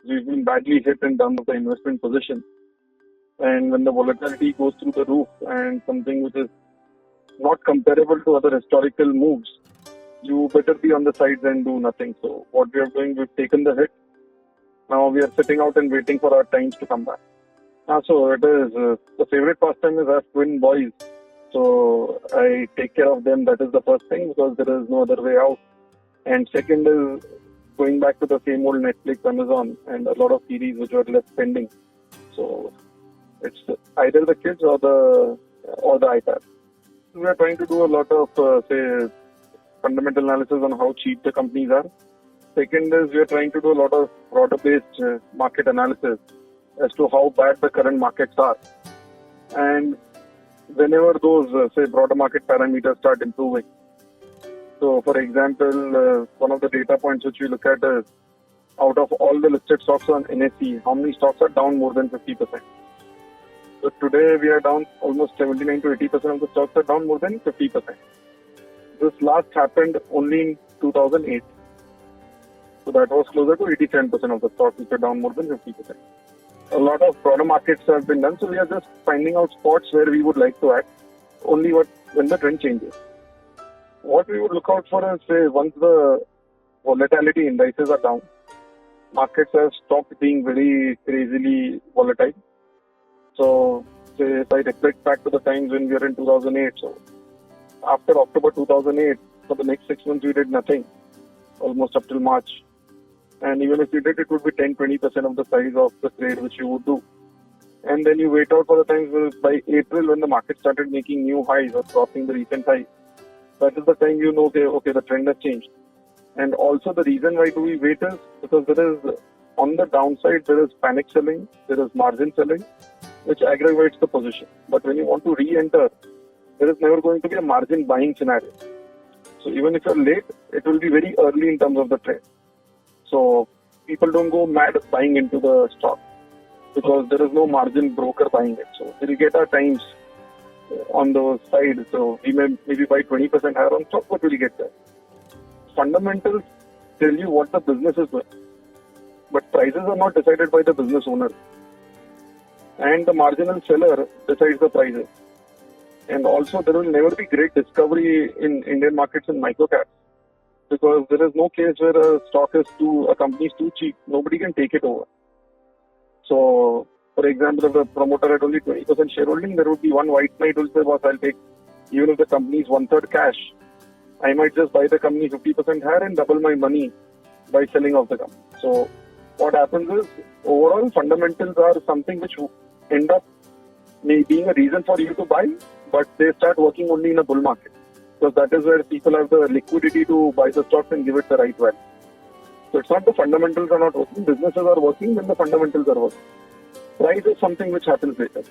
we've been badly hit in terms of the investment position. And when the volatility goes through the roof and something which is not comparable to other historical moves, you better be on the sides and do nothing. So what we are doing, we've taken the hit. Now we are sitting out and waiting for our times to come back. So it is, the favorite pastime is I have twin boys. So I take care of them. That is the first thing, because there is no other way out. And second is going back to the same old Netflix, Amazon, and a lot of series which were left pending. So it's either the kids or the iPad. We are trying to do a lot of fundamental analysis on how cheap the companies are. Second is we are trying to do a lot of broader-based market analysis as to how bad the current markets are. And whenever those broader market parameters start improving. So for example, one of the data points which we look at is out of all the listed stocks on NSE, how many stocks are down more than 50%? So today we are down almost 79 to 80% of the stocks are down more than 50%. This last happened only in 2008. So that was closer to 87% of the stocks which are down more than 50%. A lot of broader markets have been done, so we are just finding out spots where we would like to act only when the trend changes. What we would look out for is, once the volatility indices are down, markets have stopped being very crazily volatile. So, if I reflect back to the times when we were in 2008, so after October 2008, for the next 6 months we did nothing, almost up till March. And even if you did, it would be 10-20% of the size of the trade which you would do. And then you wait out for the times by April when the market started making new highs or crossing the recent highs. That is the time you know, okay, the trend has changed. And also the reason why do we wait is because there is, on the downside, there is panic selling, there is margin selling, which aggravates the position. But when you want to re-enter, there is never going to be a margin buying scenario. So even if you're late, it will be very early in terms of the trade. So people don't go mad buying into the stock because there is no margin broker buying it. So we'll get our times on those sides. So we may maybe buy 20% higher on stock, but we'll get there. Fundamentals tell you what the business is doing. But prices are not decided by the business owner. And the marginal seller decides the prices. And also there will never be great discovery in Indian markets in microcaps. Because there is no case where a company is too cheap. Nobody can take it over. So, for example, if the promoter had only 20% shareholding, there would be one white knight who will say, boss, I'll take, even if the company is 1/3 cash, I might just buy the company 50% higher and double my money by selling off the company. So, what happens is, overall fundamentals are something which end up being a reason for you to buy, but they start working only in a bull market. Because that is where people have the liquidity to buy the stocks and give it the right value. So it's not the fundamentals are not working, businesses are working when the fundamentals are working. Price is something which happens later.